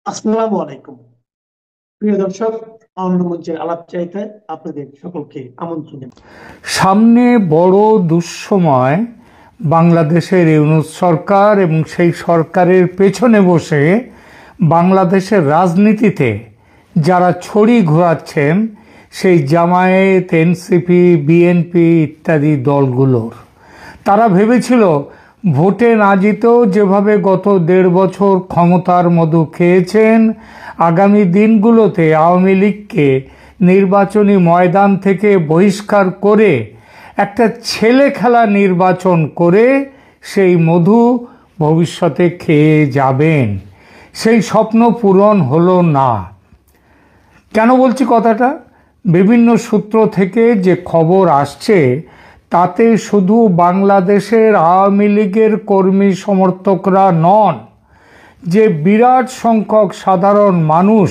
আসসালামু আলাইকুম। প্রিয় দর্শক, অন্য মঞ্চের আলাপ চাইতে আপনাদের সকলকে আমন্ত্রণ জানাই। সামনে বড় দুঃসময়। বাংলাদেশের ইউনূস সরকার এবং সেই সরকারের পেছনে বসে বাংলাদেশের রাজনীতিতে যারা ছড়ি ঘোরাচ্ছেন সেই জামায়াত, এনসিপি, বিএনপি ইত্যাদি দলগুলোর, তারা ভেবেছিল ভোটে না জিতেও যেভাবে গত ১.৫ বছর ক্ষমতার মধু খেয়েছেন, আগামী দিনগুলোতে আওয়ামী লীগকে নির্বাচনী ময়দান থেকে বহিষ্কার করে একটা ছেলে খেলা নির্বাচন করে সেই মধু ভবিষ্যতে খেয়ে যাবেন। সেই স্বপ্ন পূরণ হলো না। কেন বলছি কথাটা? বিভিন্ন সূত্র থেকে যে খবর আসছে তাতে শুধু বাংলাদেশের আওয়ামী লীগের কর্মী সমর্থকরা নন, যে বিরাট সংখ্যক সাধারণ মানুষ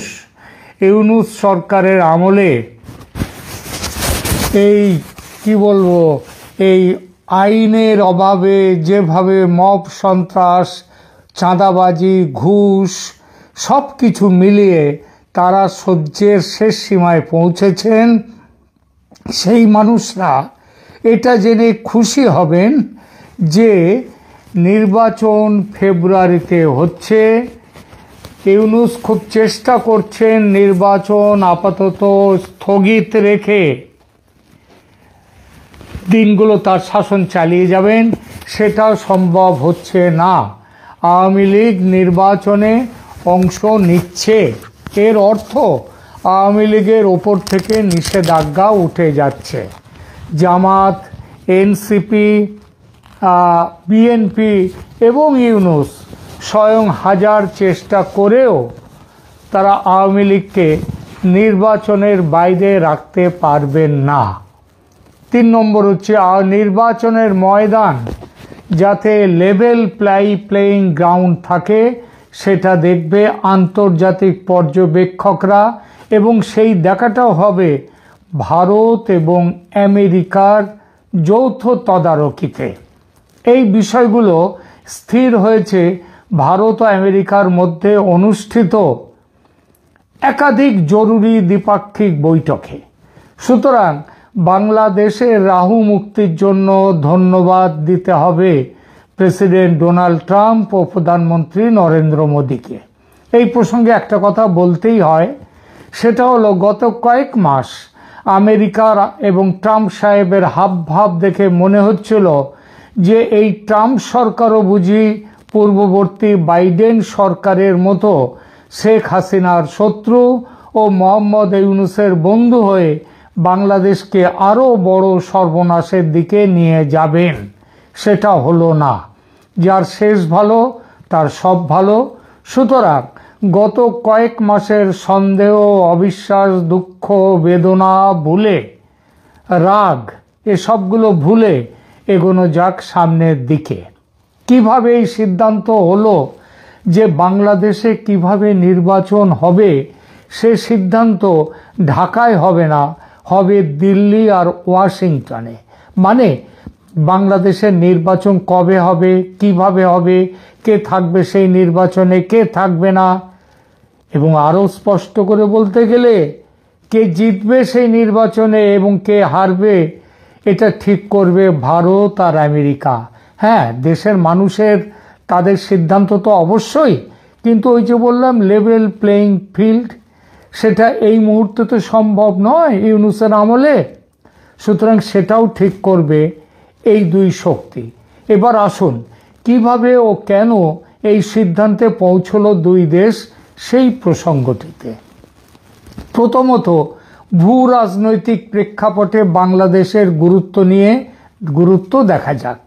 ইউনূস সরকারের আমলে এই এই আইনের অভাবে যেভাবে মব সন্ত্রাস, চাঁদাবাজি, ঘুষ সব কিছু মিলিয়ে তারা সহ্যের শেষ সীমায় পৌঁছেছেন, সেই মানুষরা এটা জেনে খুশি হবেন যে নির্বাচন ফেব্রুয়ারিতে হচ্ছে। ইউনূস খুব চেষ্টা করছেন নির্বাচন আপাতত স্থগিত রেখে দিনগুলো তার শাসন চালিয়ে যাবেন। সেটাও সম্ভব হচ্ছে না। আওয়ামী লীগ নির্বাচনে অংশ নিচ্ছে, এর অর্থ আওয়ামী লীগের ওপর থেকে নিষেধাজ্ঞা উঠে যাচ্ছে। জামাত, এনসিপি, বিএনপি এবং ইউনূস স্বয়ং হাজার চেষ্টা করেও তারা আওয়ামী লীগকে নির্বাচনের বাইরে রাখতে পারবেন না। ৩ নম্বর হচ্ছে নির্বাচনের ময়দান যাতে লেভেল প্লেয়িং গ্রাউন্ড থাকে, সেটা দেখবে আন্তর্জাতিক পর্যবেক্ষকরা, এবং সেই দেখাটাও হবে ভারত এবং আমেরিকার যৌথ তদারকিতে। এই বিষয়গুলো স্থির হয়েছে ভারত ও আমেরিকার মধ্যে অনুষ্ঠিত একাধিক জরুরি দ্বিপাক্ষিক বৈঠকে। সুতরাং বাংলাদেশের রাহু মুক্তির জন্য ধন্যবাদ দিতে হবে প্রেসিডেন্ট ডোনাল্ড ট্রাম্প ও প্রধানমন্ত্রী নরেন্দ্র মোদীকে। এই প্রসঙ্গে একটা কথা বলতেই হয়, সেটা হলো গত কয়েক মাস আমেরিকার এবং ট্রাম্প সাহেবের হাবভাব দেখে মনে হচ্ছিল যে এই ট্রাম্প সরকারও বুঝি পূর্ববর্তী বাইডেন সরকারের মতো শেখ হাসিনার শত্রু ও মোহাম্মদ ইউনূসের বন্ধু হয়ে বাংলাদেশকে আরও বড় সর্বনাশের দিকে নিয়ে যাবেন। সেটা হলো না। যার শেষ ভালো তার সব ভালো। সুতরাং গত কয়েক মাসের সন্দেহ, অবিশ্বাস, দুঃখ, বেদনা ভুলে, রাগ, এসবগুলো ভুলে এগোনো যাক সামনের দিকে। কিভাবে এই সিদ্ধান্ত হলো যে বাংলাদেশে কিভাবে নির্বাচন হবে, সে সিদ্ধান্ত ঢাকায় হবে না, হবে দিল্লি আর ওয়াশিংটনে। মানে বাংলাদেশের নির্বাচন কবে হবে, কিভাবে হবে, কে থাকবে সেই নির্বাচনে, কে থাকবে না, এবং আরও স্পষ্ট করে বলতে গেলে কে জিতবে সেই নির্বাচনে এবং কে হারবে এটা ঠিক করবে ভারত আর আমেরিকা। হ্যাঁ, দেশের মানুষের তাদের সিদ্ধান্ত তো অবশ্যই, কিন্তু ওই যে বললাম লেভেল প্লেয়িং ফিল্ড, সেটা এই মুহূর্তে তো সম্ভব নয় ইউনূসের আমলে। সুতরাং সেটাও ঠিক করবে এই দুই শক্তি। এবার আসুন কিভাবে ও কেন এই সিদ্ধান্তে পৌঁছলো দুই দেশ, সেই প্রসঙ্গটিতে। প্রথমত, ভূ রাজনৈতিক প্রেক্ষাপটে বাংলাদেশের গুরুত্ব দেখা যাক।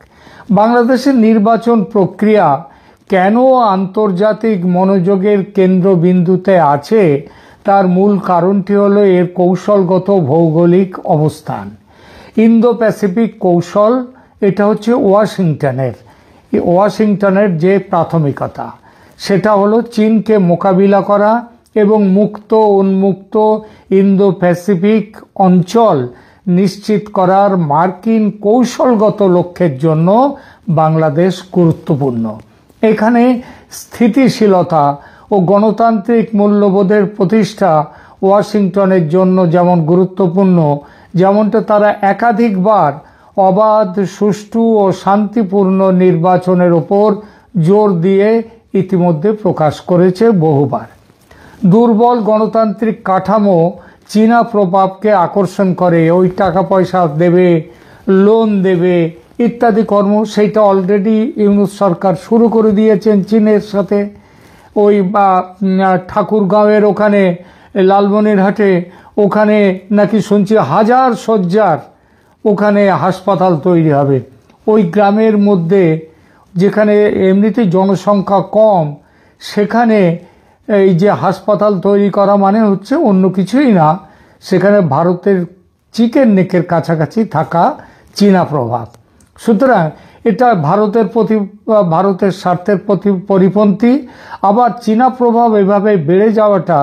বাংলাদেশের নির্বাচন প্রক্রিয়া কেন আন্তর্জাতিক মনোযোগের কেন্দ্রবিন্দুতে আছে, তার মূল কারণটি হলো এর কৌশলগত ভৌগোলিক অবস্থান। ইন্দো প্যাসিফিক কৌশল, এটা হচ্ছে ওয়াশিংটনের যে প্রাথমিকতা, সেটা হলো চীনকে মোকাবিলা করা এবং মুক্ত উন্মুক্ত ইন্দো প্যাসিফিক অঞ্চল নিশ্চিত করার মার্কিন কৌশলগত লক্ষ্যের জন্য বাংলাদেশ গুরুত্বপূর্ণ। এখানে স্থিতিশীলতা ও গণতান্ত্রিক মূল্যবোধের প্রতিষ্ঠা ওয়াশিংটনের জন্য যেমন গুরুত্বপূর্ণ, যেমনটা তারা একাধিকবার অবাধ, সুষ্ঠু ও শান্তিপূর্ণ নির্বাচনের ওপর জোর দিয়ে ইতিমধ্যে প্রকাশ করেছে বহুবার। দুর্বল গণতান্ত্রিক কাঠামো চীনা প্রভাবকে আকর্ষণ করে, ওই টাকা পয়সা দেবে, লোন দেবে ইত্যাদি কর্ম, সেইটা অলরেডি ইউনূস সরকার শুরু করে দিয়েছেন চীনের সাথে। ওই ঠাকুরগাঁওয়ের ওখানে, লালমনিরহাটে, ওখানে নাকি শুনছি হাজার শয্যার ওখানে হাসপাতাল তৈরি হবে। ওই গ্রামের মধ্যে যেখানে এমনিতে জনসংখ্যা কম, সেখানে এই যে হাসপাতাল তৈরি করা মানে হচ্ছে অন্য কিছুই না, সেখানে ভারতের চিকেন নেকের কাছাকাছি থাকা চীনা প্রভাব। সুতরাং এটা ভারতের স্বার্থের পরিপন্থী। আবার চীনা প্রভাব এভাবে বেড়ে যাওয়াটা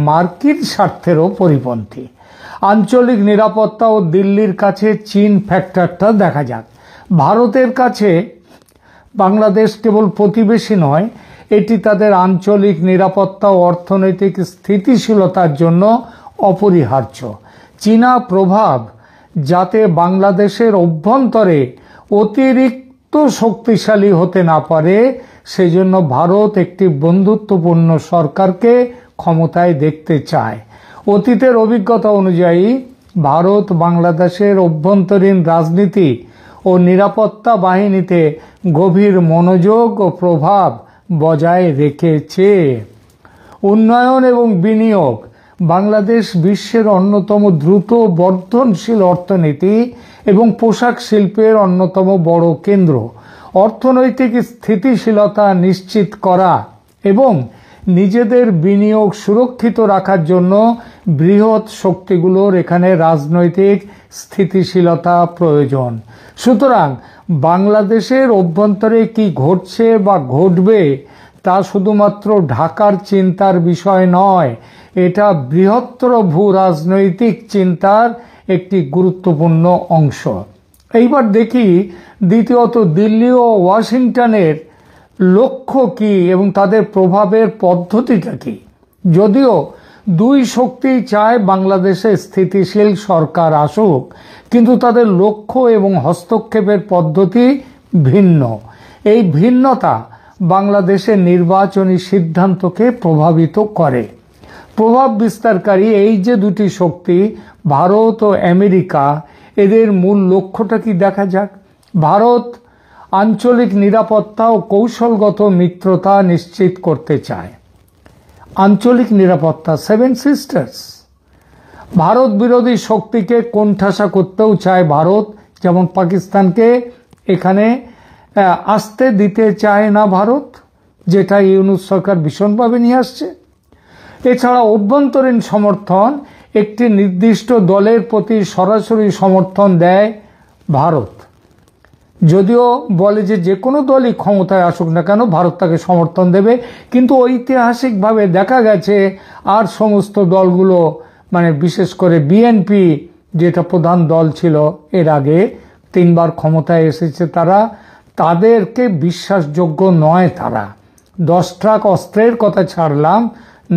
মার্কিন স্বার্থেরও পরিপন্থী। আঞ্চলিক নিরাপত্তা ও দিল্লির কাছে চীন ফ্যাক্টরটা দেখা যাক। ভারতের কাছে বাংলাদেশ কেবল প্রতিবেশী নয়, এটি তাদের আঞ্চলিক নিরাপত্তা ও অর্থনৈতিক স্থিতিশীলতার জন্য অপরিহার্য। চীনা প্রভাব যাতে বাংলাদেশের অভ্যন্তরে অতিরিক্ত শক্তিশালী হতে না পারে, সেজন্য ভারত একটি বন্ধুত্বপূর্ণ সরকারকে ক্ষমতায় দেখতে চায়। অতীতের অভিজ্ঞতা অনুযায়ী ভারত বাংলাদেশের অভ্যন্তরীণ রাজনীতি ও নিরাপত্তা বাহিনীতে গভীর মনোযোগ ও প্রভাব বজায় রেখেছে। উন্নয়ন এবং বিনিয়োগ। বাংলাদেশ বিশ্বের অন্যতম দ্রুত বর্ধনশীল অর্থনীতি এবং পোশাক শিল্পের অন্যতম বড় কেন্দ্র। অর্থনৈতিক স্থিতিশীলতা নিশ্চিত করা এবং নিজেদের বিনিয়োগ সুরক্ষিত রাখার জন্য বৃহৎ শক্তিগুলোর এখানে রাজনৈতিক স্থিতিশীলতা প্রয়োজন। সুতরাং বাংলাদেশের অভ্যন্তরে কি ঘটছে বা ঘটবে তা শুধুমাত্র ঢাকার চিন্তার বিষয় নয়, এটা বৃহত্তর ভূ রাজনৈতিক চিন্তার একটি গুরুত্বপূর্ণ অংশ। এইবার দেখি দ্বিতীয়ত দিল্লি ও ওয়াশিংটনের লক্ষ্য কি এবং তাদের প্রভাবের পদ্ধতিটা কি। যদিও দুই শক্তি চায় বাংলাদেশে স্থিতিশীল সরকার আসুক, কিন্তু তাদের লক্ষ্য এবং হস্তক্ষেপের পদ্ধতি ভিন্ন। এই ভিন্নতা বাংলাদেশের নির্বাচনী সিদ্ধান্তকে প্রভাবিত করে। প্রভাব বিস্তারকারী এই যে দুটি শক্তি, ভারত ও আমেরিকা, এদের মূল লক্ষ্যটা কি দেখা যাক। ভারত আঞ্চলিক নিরাপত্তা ও কৌশলগত মিত্রতা নিশ্চিত করতে চায়। আঞ্চলিক নিরাপত্তা, সেভেন সিস্টার্স। ভারত বিরোধী শক্তিকে কোণঠাসা করতেও চায় ভারত, যেমন পাকিস্তানকে এখানে আসতে দিতে চায় না ভারত, যেটা ইউনূস সরকার ভীষণভাবে নিয়ে আসছে। এছাড়া অভ্যন্তরীণ সমর্থন, একটি নির্দিষ্ট দলের প্রতি সরাসরি সমর্থন দেয় ভারত। যদিও বলে যে কোনো দলই ক্ষমতায় আসুক না কেন ভারত তাকে সমর্থন দেবে, কিন্তু ঐতিহাসিকভাবে দেখা গেছে আর সমস্ত দলগুলো, মানে বিশেষ করে বিএনপি যেটা প্রধান দল ছিল এর আগে 3 বার ক্ষমতায় এসেছে, তাদেরকে বিশ্বাসযোগ্য নয়। তারা 10 ট্রাক অস্ত্রের কথা ছাড়লাম,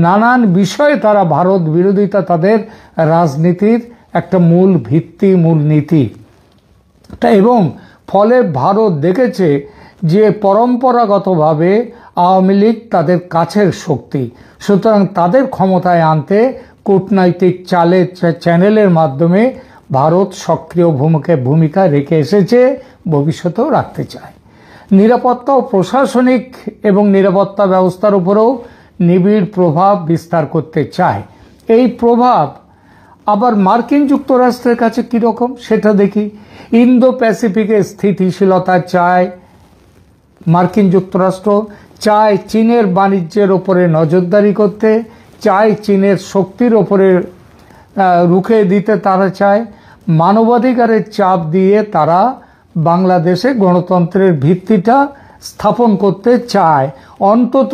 নানান বিষয়ে তারা ভারত বিরোধিতা তাদের রাজনীতির একটা মূল ভিত্তি, মূল নীতি। এবং ফলে ভারত দেখেছে যে পরম্পরাগতভাবে আওয়ামী লীগ তাদের কাছের শক্তি, সুতরাং তাদের ক্ষমতায় আনতে কূটনৈতিক চ্যানেলের মাধ্যমে ভারত সক্রিয় ভূমিকা রেখে এসেছে, ভবিষ্যতেও রাখতে চায়। নিরাপত্তা ও প্রশাসনিক এবং নিরাপত্তা ব্যবস্থার উপরেও নিবিড় প্রভাব বিস্তার করতে চায়। এই প্রভাব আবার মার্কিন যুক্তরাষ্ট্রের কাছে কিরকম সেটা দেখি। ইন্দো প্যাসিফিকে স্থিতিশীলতা চায় মার্কিন যুক্তরাষ্ট্র, চায় চীনের বাণিজ্যের ওপরে নজরদারি করতে, চায় চীনের শক্তির ওপরে রুখে দিতে তারা চায়। মানবাধিকারের চাপ দিয়ে তারা বাংলাদেশে গণতন্ত্রের ভিত্তিটা স্থাপন করতে চায়। অন্তত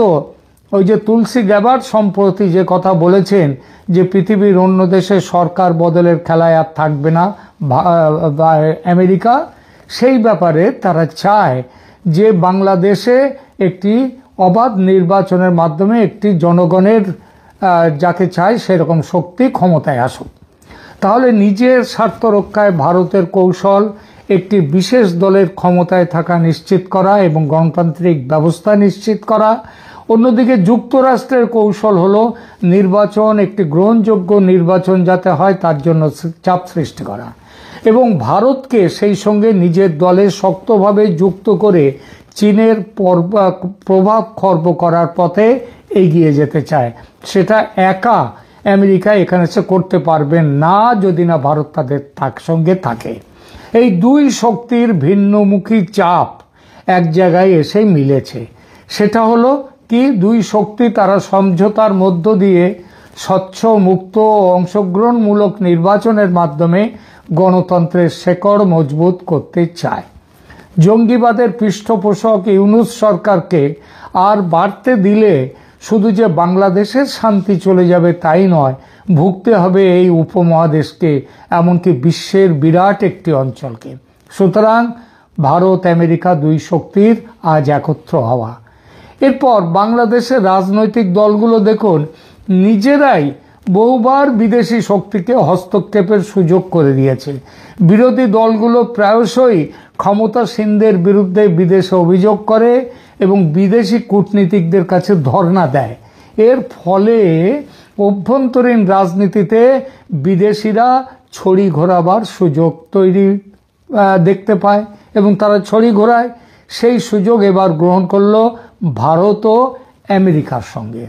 ওই যে তুলসী গ্যাবার্ড সম্প্রতি যে কথা বলেছেন যে পৃথিবীর অন্য দেশে সরকার বদলের খেলায় আর থাকবে না আমেরিকা, সেই ব্যাপারে তারা চায় যে বাংলাদেশে একটি অবাধ নির্বাচনের মাধ্যমে একটি জনগণের যাকে চায় সেরকম শক্তি ক্ষমতায় আসুক। তাহলে নিজের স্বার্থ রক্ষায় ভারতের কৌশল একটি বিশেষ দলের ক্ষমতায় থাকা নিশ্চিত করা এবং গণতান্ত্রিক ব্যবস্থা নিশ্চিত করা। অন্যদিকে যুক্তরাষ্ট্রের কৌশল হলো নির্বাচন, একটি গ্রহণযোগ্য নির্বাচন যাতে হয় তার জন্য চাপ সৃষ্টি করা এবং ভারতকে সেই সঙ্গে নিজের দলে শক্তভাবে যুক্ত করে চীনের প্রভাব খর্ব করার পথে এগিয়ে যেতে চায়। সেটা একা আমেরিকা এখানে সে করতে পারবেন না যদি না ভারত তাদের সঙ্গে থাকে। এই দুই শক্তির ভিন্নমুখী চাপ এক জায়গায় এসে মিলেছে। সেটা হলো কি, দুই শক্তি তারা সমঝোতার মধ্য দিয়ে স্বচ্ছ, মুক্ত ও অংশগ্রহণমূলক নির্বাচনের মাধ্যমে গণতন্ত্রের শেকড় মজবুত করতে চায়। জঙ্গিবাদের পৃষ্ঠপোষক ইউনূস সরকারকে আর বাড়তে দিলে শুধু যে বাংলাদেশের শান্তি চলে যাবে তাই নয়, ভুগতে হবে এই উপমহাদেশকে, এমনকি বিশ্বের বিরাট একটি অঞ্চলকে। সুতরাং ভারত আমেরিকা দুই শক্তির আজ একত্র হওয়া। এরপর বাংলাদেশের রাজনৈতিক দলগুলো দেখুন নিজেরাই বহুবার বিদেশি শক্তিকে হস্তক্ষেপের সুযোগ করে দিয়েছে। বিরোধী দলগুলো প্রায়শই ক্ষমতাসীনদের বিরুদ্ধে বিদেশে অভিযোগ করে এবং বিদেশি কূটনীতিকদের কাছে ধর্ণা দেয়। এর ফলে অভ্যন্তরীণ রাজনীতিতে বিদেশিরা ছড়ি ঘোরাবার সুযোগ দেখতে পায় এবং তারা ছড়ি ঘোরায়। সেই সুযোগ এবার গ্রহণ করলো ভারত ও আমেরিকার সঙ্গে।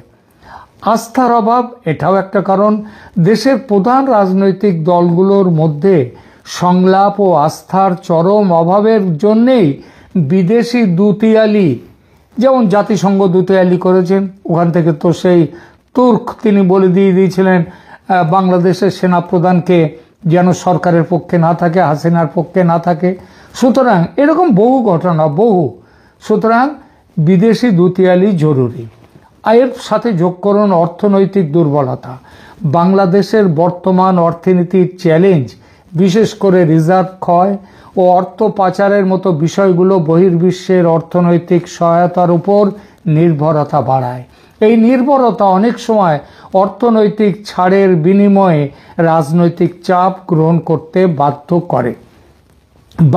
আস্থার অভাব এটাও একটা কারণ। দেশের প্রধান রাজনৈতিক দলগুলোর মধ্যে সংলাপ ও আস্থার চরম অভাবের জন্যেই বিদেশি দুতিয়ালি, যেমন জাতিসংঘ দুতিয়ালি করেছেন, ওখান থেকে তো সেই তুর্ক তিনি বলে দিয়েছিলেন বাংলাদেশের সেনাপ্রধানকে যেন সরকারের পক্ষে না থাকে, হাসিনার পক্ষে না থাকে। সুতরাং এরকম বহু ঘটনা, সুতরাং বিদেশি দুতিয়ালি জরুরি। এর সাথে যোগ করুন অর্থনৈতিক দুর্বলতা। বাংলাদেশের বর্তমান অর্থনীতির চ্যালেঞ্জ, বিশেষ করে রিজার্ভ ক্ষয় ও অর্থ পাচারের মতো বিষয়গুলো বহির্বিশ্বের অর্থনৈতিক সহায়তার উপর নির্ভরতা বাড়ায়। এই নির্ভরতা অনেক সময় অর্থনৈতিক ছাড়ের বিনিময়ে রাজনৈতিক চাপ গ্রহণ করতে বাধ্য করে।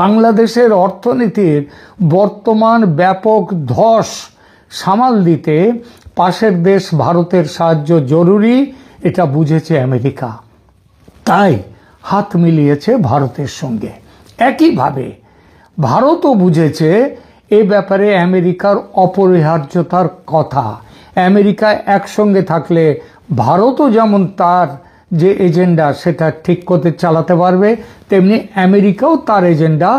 বাংলাদেশের অর্থনীতির বর্তমান ব্যাপক ধস সামাল দিতে পাশের দেশ ভারতের সাহায্য জরুরি, এটা বুঝেছে আমেরিকা, তাই হাত মিলিয়েছে ভারতের সঙ্গে। একইভাবে ভারতও বুঝেছে এ ব্যাপারে আমেরিকার অপরিহার্যতার কথা। আমেরিকা একসঙ্গে থাকলে ভারতও যেমন তার যে এজেন্ডা সেটা ঠিক করতে চালাতে পারবে, তেমনি আমেরিকাও তার এজেন্ডা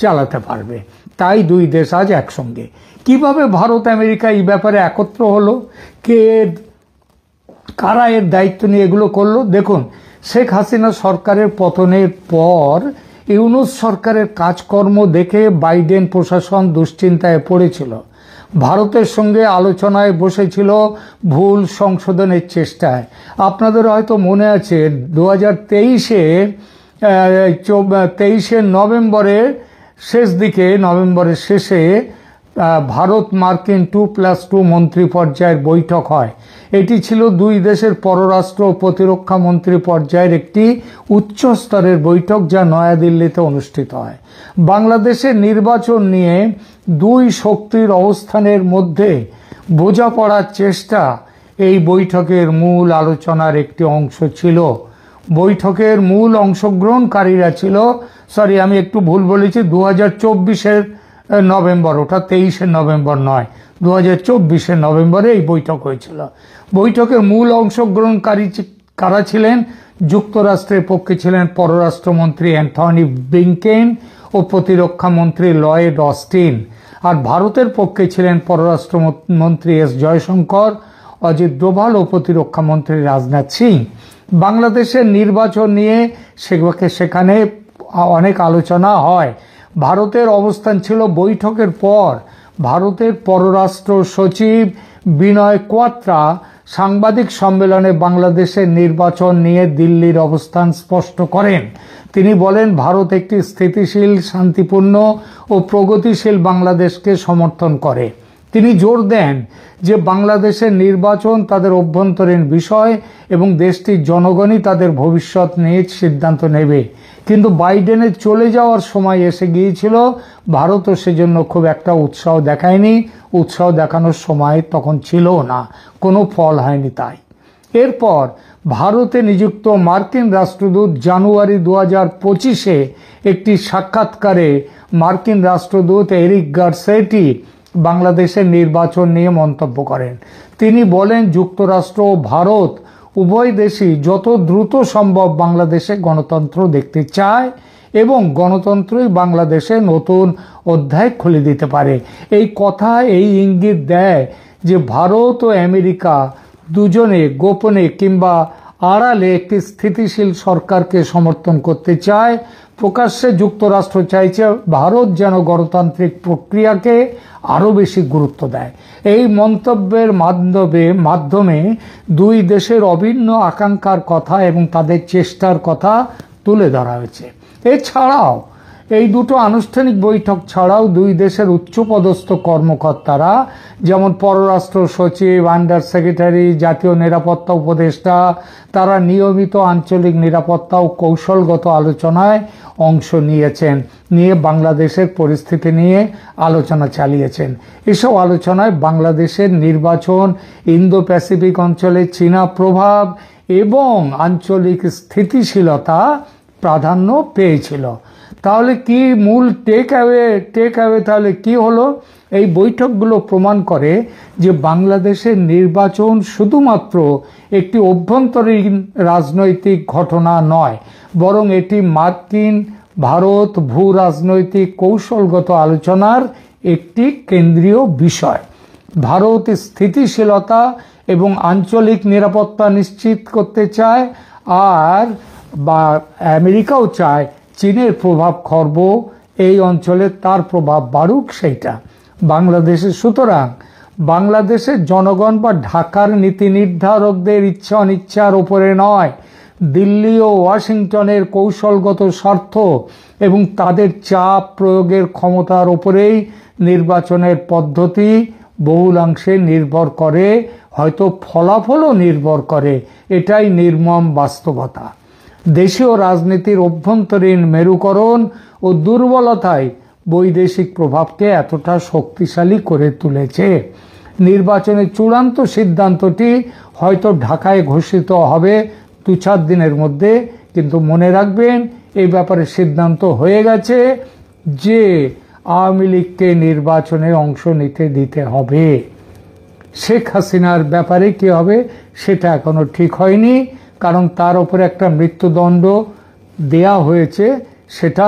চালাতে পারবে। তাই দুই দেশ আজ একসঙ্গে। কিভাবে ভারত আমেরিকা এই ব্যাপারে একত্র হলো, কারা এর দায়িত্ব নিয়ে এগুলো করলো? দেখুন, শেখ হাসিনা সরকারের পতনের পর ইউনূস সরকারের কাজকর্ম দেখে বাইডেন প্রশাসন দুশ্চিন্তায় পড়েছিল। ভারতের সঙ্গে আলোচনায় বসেছিল ভুল সংশোধনের চেষ্টায়। আপনাদের হয়তো মনে আছে 2023 নভেম্বরের শেষ দিকে, নভেম্বরের শেষে ভারত মার্কিন 2+2 মন্ত্রী পর্যায়ের বৈঠক হয়। এটি ছিল দুই দেশের পররাষ্ট্র ও প্রতিরক্ষা মন্ত্রী পর্যায়ের একটি উচ্চ স্তরের বৈঠক, যা নয়াদিল্লিতে অনুষ্ঠিত হয়। বাংলাদেশের নির্বাচন নিয়ে দুই শক্তির অবস্থানের মধ্যে বোঝাপড়ার চেষ্টা এই বৈঠকের মূল আলোচনার একটি অংশ ছিল। বৈঠকের মূল অংশগ্রহণকারীরা ছিল, আমি একটু ভুল বলেছি, 2024 নভেম্বর, ওটা 23 নভেম্বর নয়, 2024 নভেম্বরে এই বৈঠক হয়েছিল। বৈঠকের মূল অংশগ্রহণকারী কারা ছিলেন? যুক্তরাষ্ট্রের পক্ষে ছিলেন পররাষ্ট্রমন্ত্রী অ্যান্থনি ব্লিংকেন ও প্রতিরক্ষা মন্ত্রী লয়েড অস্টিন, আর ভারতের পক্ষে ছিলেন পররাষ্ট্রমন্ত্রী এস জয়শঙ্কর, অজিত ডোভাল ও প্রতিরক্ষা মন্ত্রী রাজনাথ সিং। বাংলাদেশের নির্বাচন নিয়ে সেখানে অনেক আলোচনা হয়। ভারতের অবস্থান ছিল বৈঠকের পর ভারতের পররাষ্ট্র সচিব বিনয় কোয়াত্রা সাংবাদিক সম্মেলনে বাংলাদেশের নির্বাচন নিয়ে দিল্লির অবস্থান স্পষ্ট করেন। তিনি বলেন, ভারত একটি স্থিতিশীল, শান্তিপূর্ণ ও প্রগতিশীল বাংলাদেশকে সমর্থন করে। তিনি জোর দেন যে বাংলাদেশের নির্বাচন তাদের অভ্যন্তরীণ বিষয় এবং দেশটির জনগণই তাদের ভবিষ্যৎ নিয়ে সিদ্ধান্ত নেবে। কিন্তু বাইডেনের চলে যাওয়ার সময় এসে গিয়েছিল, ভারতও সেজন্য খুব একটা উৎসাহ দেখায়নি, উৎসাহ দেখানোর সময় তখন ছিল না, কোনো ফল হয়নি। তাই এরপর ভারতে নিযুক্ত মার্কিন রাষ্ট্রদূত জানুয়ারি 2025-এ একটি সাক্ষাৎকারে মার্কিন রাষ্ট্রদূত এরিক গারসেটি বাংলাদেশের নির্বাচন নিয়ে মন্তব্য করেন। তিনি বলেন, যুক্তরাষ্ট্র ও ভারত উভয় দেশই যত দ্রুত সম্ভব বাংলাদেশে গণতন্ত্র দেখতে চায় এবং গণতন্ত্রই বাংলাদেশে নতুন অধ্যায় খুলে দিতে পারে। এই কথা এই ইঙ্গিত দেয় যে ভারত ও আমেরিকা দুজনে গোপনে কিংবা আড়ালে একটি স্থিতিশীল সরকারকে সমর্থন করতে চায়। প্রকাশ্যে যুক্তরাষ্ট্র চাইছে ভারত যেন গণতান্ত্রিক প্রক্রিয়াকে আরও বেশি গুরুত্ব দেয়। এই মন্তব্যের মাধ্যমে দুই দেশের অভিন্ন আকাঙ্ক্ষার কথা এবং তাদের চেষ্টার কথা তুলে ধরা হয়েছে। এছাড়াও এই দুটো আনুষ্ঠানিক বৈঠক ছাড়াও দুই দেশের উচ্চপদস্থ কর্মকর্তারা, যেমন পররাষ্ট্র সচিব, আন্ডার সেক্রেটারি, জাতীয় নিরাপত্তা উপদেষ্টা, তারা নিয়মিত আঞ্চলিক নিরাপত্তা ও কৌশলগত আলোচনায় অংশ নিয়ে বাংলাদেশের পরিস্থিতি নিয়ে আলোচনা চালিয়েছেন। এসব আলোচনায় বাংলাদেশের নির্বাচন, ইন্দো প্যাসিফিক অঞ্চলে চীনা প্রভাব এবং আঞ্চলিক স্থিতিশীলতা প্রাধান্য পেয়েছিল। তাহলে কি মূল টেক অ্যাওয়ে তাহলে কি হলো? এই বৈঠকগুলো প্রমাণ করে যে বাংলাদেশের নির্বাচন শুধুমাত্র একটি অভ্যন্তরীণ রাজনৈতিক ঘটনা নয়, বরং এটি মার্কিন ভারত ভূ রাজনৈতিক কৌশলগত আলোচনার একটি কেন্দ্রীয় বিষয়। ভারত স্থিতিশীলতা এবং আঞ্চলিক নিরাপত্তা নিশ্চিত করতে চায়, আর আমেরিকাও চায় চীনের প্রভাব খর্ব এই অঞ্চলে তার প্রভাব বাড়ুক সেইটা সুতরাং বাংলাদেশের জনগণ বা ঢাকার নীতি নির্ধারকদের ইচ্ছা অনিচ্ছার উপরে নয়, দিল্লি ও ওয়াশিংটনের কৌশলগত স্বার্থ এবং তাদের চাপ প্রয়োগের ক্ষমতার উপরেই নির্বাচনের পদ্ধতি বহুলাংশে নির্ভর করে, হয়তো ফলাফলও নির্ভর করে। এটাই নির্মম বাস্তবতা। দেশীয় রাজনীতির অভ্যন্তরীণ মেরুকরণ ও দুর্বলতায় বৈদেশিক প্রভাবকে এতটা শক্তিশালী করে তুলেছে। নির্বাচনের চূড়ান্ত সিদ্ধান্তটি হয়তো ঢাকায় ঘোষিত হবে 2-4 দিনের মধ্যে, কিন্তু মনে রাখবেন এই ব্যাপারে সিদ্ধান্ত হয়ে গেছে যে আওয়ামী লীগকে নির্বাচনে অংশ নিতে দিতে হবে। শেখ হাসিনার ব্যাপারে কি হবে সেটা এখনো ঠিক হয়নি, কারণ তার উপরে একটা মৃত্যুদণ্ড দেয়া হয়েছে। সেটা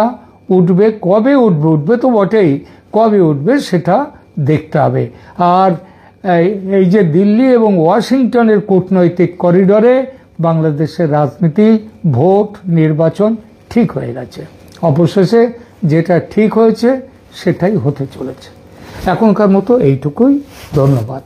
উঠবে, কবে উঠবে তো বটেই, কবে উঠবে সেটা দেখতে হবে। আর এই যে দিল্লি এবং ওয়াশিংটনের কূটনৈতিক করিডরে বাংলাদেশের রাজনীতি, ভোট, নির্বাচন ঠিক হয়ে গেছে। অবশেষে যেটা ঠিক হয়েছে সেটাই হতে চলেছে। এখনকার মতো এইটুকুই। ধন্যবাদ।